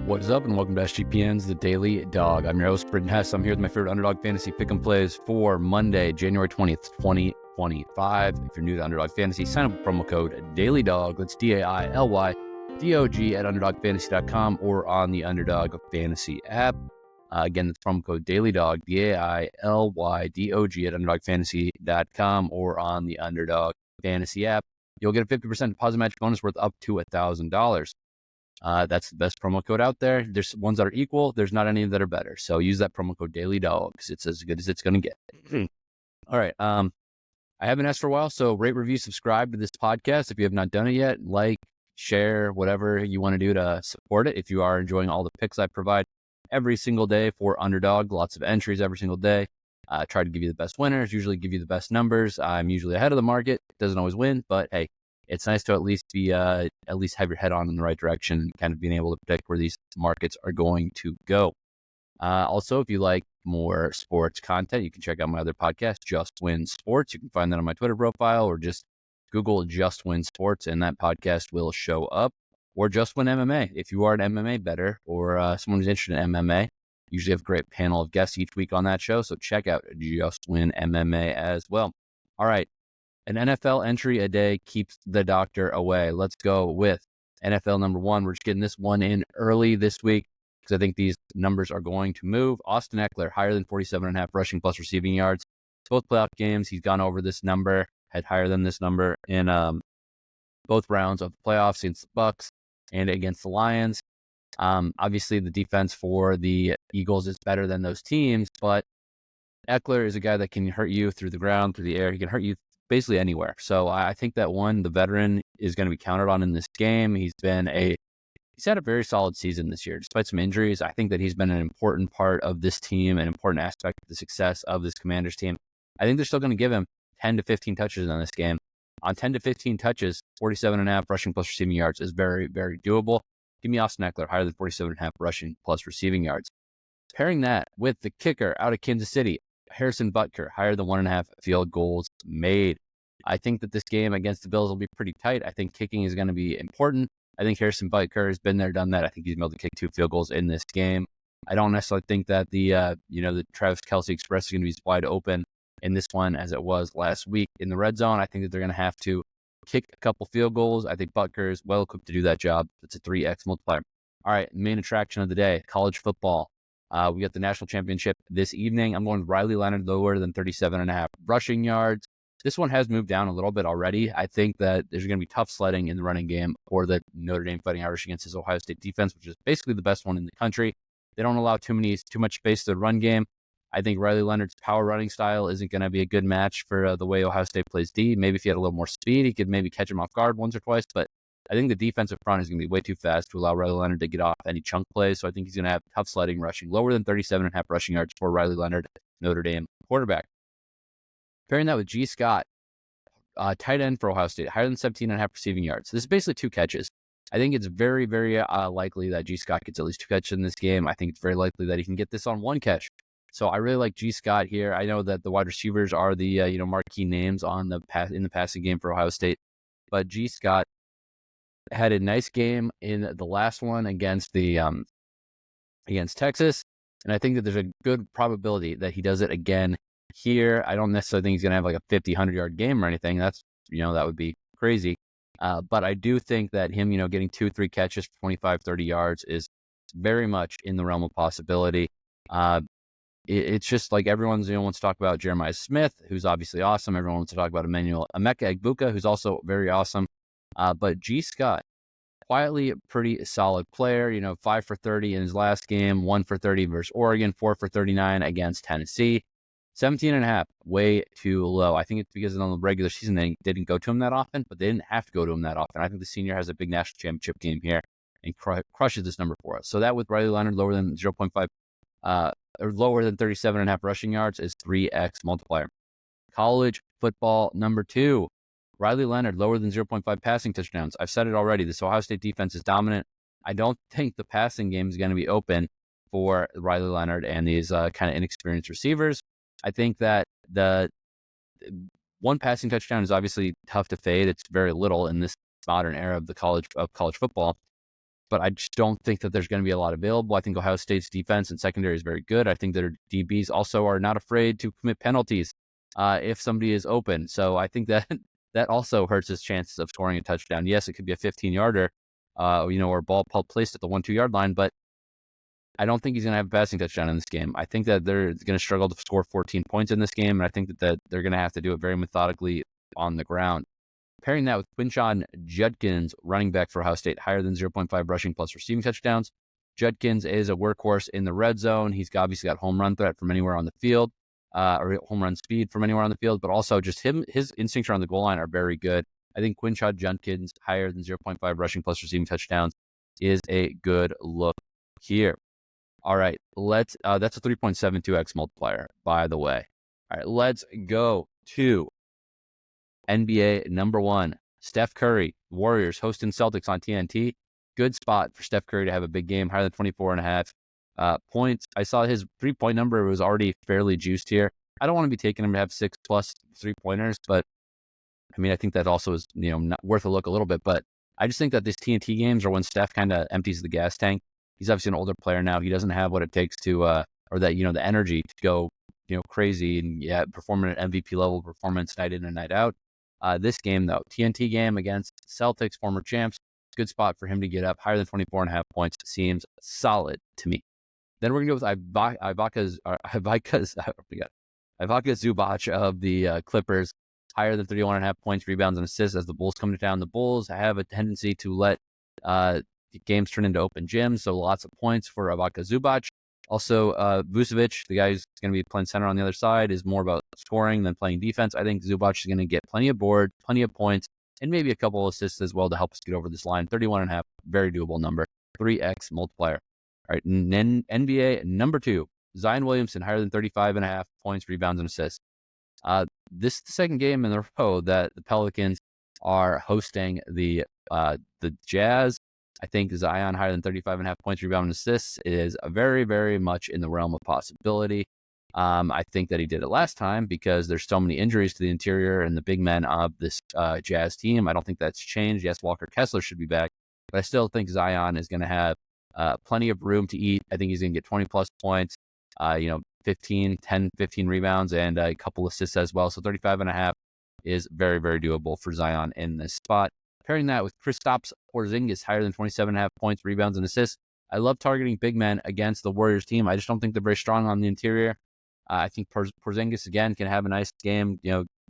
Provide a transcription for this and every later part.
What is up, and welcome to SGPN's The Daily Dog. I'm your host, Britton Hess. I'm here with my favorite Underdog Fantasy Pick'em plays for Monday, January 20th, 2025. If you're new to Underdog Fantasy, sign up with promo code DAILYDOG. That's DAILYDOG at UnderdogFantasy.com or on the Underdog Fantasy app. Again, that's promo code DAILYDOG, DAILYDOG at UnderdogFantasy.com or on the Underdog Fantasy app. You'll get a 50% deposit match bonus worth up to $1,000. That's the best promo code out there. There's ones that are equal. There's not any that are better. So use that promo code DailyDog because it's as good as it's going to get. All right. I haven't asked for a while, so rate, review, subscribe to this podcast if you have not done it yet. Like, share, whatever you want to do to support it. If you are enjoying all the picks I provide every single day for Underdog, lots of entries every single day. Try to give you the best winners, usually give you the best numbers. I'm usually ahead of the market. Doesn't always win, but hey, it's nice to at least have your head on in the right direction, kind of being able to predict where these markets are going to go. Also, if you like more sports content, you can check out my other podcast, Just Win Sports. You can find that on my Twitter profile or just Google Just Win Sports and that podcast will show up. Or Just Win MMA. If you are an MMA bettor or someone who's interested in MMA, usually have a great panel of guests each week on that show. So check out Just Win MMA as well. All right. An NFL entry a day keeps the doctor away. Let's go with NFL number one. We're just getting this one in early this week because I think these numbers are going to move. Austin Ekeler, higher than 47.5 rushing plus receiving yards. Both playoff games, he's gone over this number, had higher than this number in both rounds of the playoffs against the Bucks and against the Lions. Obviously, the defense for the Eagles is better than those teams, but Ekeler is a guy that can hurt you through the ground, through the air. He can hurt you basically anywhere. So I think that the veteran is going to be counted on in this game. He's had a very solid season this year, despite some injuries. I think that he's been an important part of this team, an important aspect of the success of this Commanders team. I think they're still going to give him 10 to 15 touches in this game. On 10 to 15 touches, 47.5 rushing plus receiving yards is very, very doable. Give me Austin Ekeler, higher than 47.5 rushing plus receiving yards. Pairing that with the kicker out of Kansas City, Harrison Butker, higher than 1.5 field goals made. I think that this game against the Bills will be pretty tight. I think kicking is going to be important. I think Harrison Butker has been there, done that. I think he's been able to kick 2 field goals in this game. I don't necessarily think that the Travis Kelce Express is going to be as wide open in this one as it was last week in the red zone. I think that they're going to have to kick a couple field goals. I think Butker is well equipped to do that job. It's a 3x multiplier. All right, main attraction of the day, college football. We got the national championship this evening. I'm going with Riley Leonard, lower than 37.5 rushing yards. This one has moved down a little bit already. I think that there's going to be tough sledding in the running game for the Notre Dame Fighting Irish against his Ohio State defense, which is basically the best one in the country. They don't allow too much space to the run game. I think Riley Leonard's power running style isn't going to be a good match for the way Ohio State plays D. Maybe if he had a little more speed, he could maybe catch him off guard once or twice, but I think the defensive front is going to be way too fast to allow Riley Leonard to get off any chunk plays. So I think he's going to have tough sledding rushing, lower than 37.5 rushing yards for Riley Leonard, Notre Dame quarterback. Pairing that with G. Scott, tight end for Ohio State, higher than 17.5 receiving yards. This is basically 2 catches. I think it's very, very likely that G. Scott gets at least 2 catches in this game. I think it's very likely that he can get this on 1 catch. So I really like G. Scott here. I know that the wide receivers are the marquee names in the passing game for Ohio State, but G. Scott had a nice game in the last one against Texas, and I think that there's a good probability that he does it again here. I don't necessarily think he's going to have like a 50, 100-yard game or anything. That's that would be crazy. But I do think that him, getting 2-3 catches for 25, 30 yards is very much in the realm of possibility. It's just like everyone's wants to talk about Jeremiah Smith, who's obviously awesome. Everyone wants to talk about Emeka Egbuka, who's also very awesome. But G. Scott, quietly a pretty solid player, 5 for 30 in his last game, 1 for 30 versus Oregon, 4 for 39 against Tennessee, 17.5, way too low. I think it's because in the regular season, they didn't go to him that often, but they didn't have to go to him that often. I think the senior has a big national championship game here and crushes this number for us. So that with Riley Leonard lower than 0.5, or lower than 37.5 rushing yards is 3x multiplier. College football number 2. Riley Leonard, lower than 0.5 passing touchdowns. I've said it already. This Ohio State defense is dominant. I don't think the passing game is going to be open for Riley Leonard and these kind of inexperienced receivers. I think that the one passing touchdown is obviously tough to fade. It's very little in this modern era of college football. but I just don't think that there's going to be a lot available. I think Ohio State's defense and secondary is very good. I think their DBs also are not afraid to commit penalties if somebody is open. So I think that that also hurts his chances of scoring a touchdown. Yes, it could be a 15-yarder, or ball placed at the 1-2 yard line, but I don't think he's going to have a passing touchdown in this game. I think that they're going to struggle to score 14 points in this game, and I think that they're going to have to do it very methodically on the ground. Pairing that with Quinshon Judkins, running back for Ohio State, higher than 0.5 rushing plus receiving touchdowns. Judkins is a workhorse in the red zone. He's obviously got home run threat from anywhere on the field, or home run speed from anywhere on the field, but also just his instincts around the goal line are very good. I think Quinshon Judkins, higher than 0.5 rushing plus receiving touchdowns, is a good look here. All right, that's a 3.72x multiplier, by the way. All right, let's go to NBA number 1, Steph Curry, Warriors hosting Celtics on TNT. Good spot for Steph Curry to have a big game, higher than 24.5 points. I saw his 3-point number was already fairly juiced here. I don't want to be taking him to have 6+ 3-pointers, but I mean, I think that also is, not worth a look a little bit. But I just think that these TNT games are when Steph kind of empties the gas tank. He's obviously an older player now. He doesn't have what it takes to, or that, the energy to go, crazy and perform at an MVP level performance night in and night out. This game, though, TNT game against Celtics, former champs, good spot for him to get up. Higher than 24.5 points seems solid to me. Then we're going to go with Ivica Zubac of the Clippers, higher than 31.5 points, rebounds, and assists as the Bulls come to town. The Bulls have a tendency to let games turn into open gyms, so lots of points for Ivica Zubac. Also, Vucevic, the guy who's going to be playing center on the other side, is more about scoring than playing defense. I think Zubac is going to get plenty of board, plenty of points, and maybe a couple of assists as well to help us get over this line. 31.5, very doable number. 3x multiplier. All right, and then NBA number 2, Zion Williamson, higher than 35.5 points, rebounds, and assists. This is the second game in a row that the Pelicans are hosting the Jazz. I think Zion higher than 35.5 points, rebound, and assists is very, very much in the realm of possibility. I think that he did it last time because there's so many injuries to the interior and the big men of this Jazz team. I don't think that's changed. Yes, Walker Kessler should be back, but I still think Zion is going to have plenty of room to eat. I think he's going to get 20+ points, 15 rebounds, and a couple assists as well. So 35.5 is very, very doable for Zion in this spot. Pairing that with Kristaps Porzingis, higher than 27.5 points, rebounds, and assists. I love targeting big men against the Warriors team. I just don't think they're very strong on the interior. I think Porzingis, again, can have a nice game,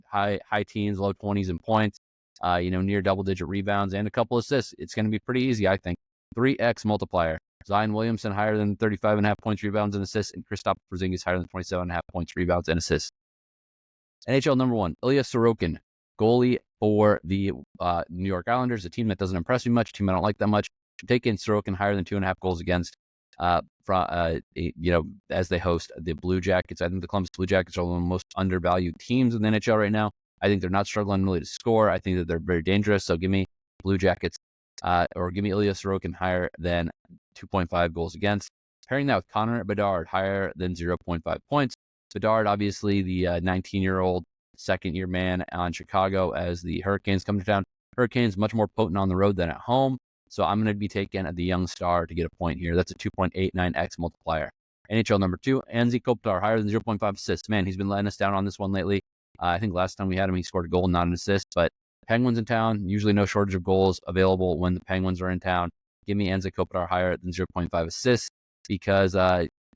high teens, low 20s in points, near double-digit rebounds, and a couple assists. It's going to be pretty easy, I think. 3x multiplier. Zion Williamson higher than 35.5 points, rebounds, and assists, and Kristaps Porzingis higher than 27.5 points, rebounds, and assists. NHL number 1, Ilya Sorokin, goalie for the New York Islanders, a team that doesn't impress me much, a team I don't like that much. I'm taking Sorokin higher than 2.5 goals against, as they host the Blue Jackets. I think the Columbus Blue Jackets are one of the most undervalued teams in the NHL right now. I think they're not struggling really to score. I think that they're very dangerous. So give me Blue Jackets, or give me Ilya Sorokin higher than 2.5 goals against. Pairing that with Connor Bedard, higher than 0.5 points. Bedard, obviously the 19-year-old second-year man on Chicago as the Hurricanes come to town. Hurricanes much more potent on the road than at home, so I'm going to be taking the young star to get a point here. That's a 2.89x multiplier. NHL number 2, Anze Kopitar, higher than 0.5 assists. Man, he's been letting us down on this one lately. I think last time we had him, he scored a goal, not an assist, but Penguins in town, usually no shortage of goals available when the Penguins are in town. Give me Anze Kopitar higher than 0.5 assists because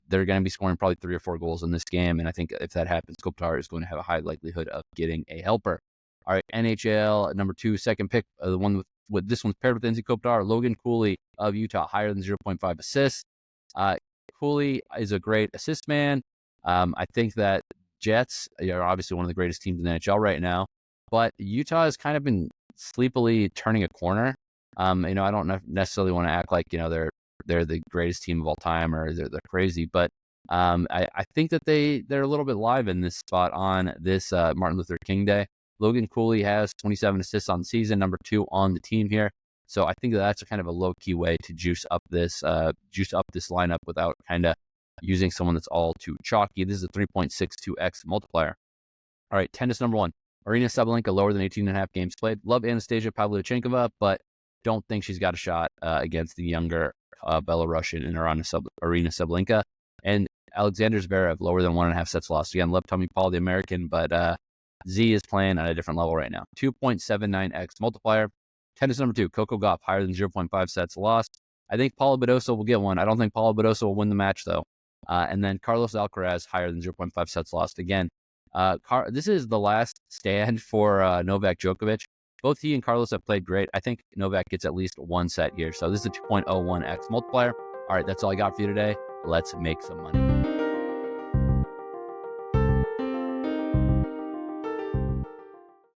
they're going to be scoring probably 3 or 4 goals in this game. And I think if that happens, Kopitar is going to have a high likelihood of getting a helper. All right, NHL number 2, second pick, the one with this one's paired with Anze Kopitar, Logan Cooley of Utah, higher than 0.5 assists. Cooley is a great assist man. I think that Jets are obviously one of the greatest teams in the NHL right now, but Utah has kind of been sleepily turning a corner. I don't necessarily want to act like, they're the greatest team of all time or they're crazy, but I think that they're a little bit live in this spot on this Martin Luther King Day. Logan Cooley has 27 assists on the season, number 2 on the team here. So I think that's a kind of a low-key way to juice up this lineup without kind of using someone that's all too chalky. This is a 3.62x multiplier. All right, tennis number 1, Arina Sabalenka, lower than 18.5 games played. Love Anastasia Pavlyuchenkova, but Don't think she's got a shot against the younger Belarusian in Arena Sabalenka. And Alexander Zverev, lower than 1.5 sets lost. Again, love Tommy Paul, the American, but Z is playing at a different level right now. 2.79x multiplier. Tennis number 2, Coco Gauff, higher than 0.5 sets lost. I think Paula Badosa will get one. I don't think Paula Badosa will win the match, though. And then Carlos Alcaraz, higher than 0.5 sets lost. Again, this is the last stand for Novak Djokovic. Both he and Carlos have played great. I think Novak gets at least one set here. So this is a 2.01x multiplier. All right, that's all I got for you today. Let's make some money.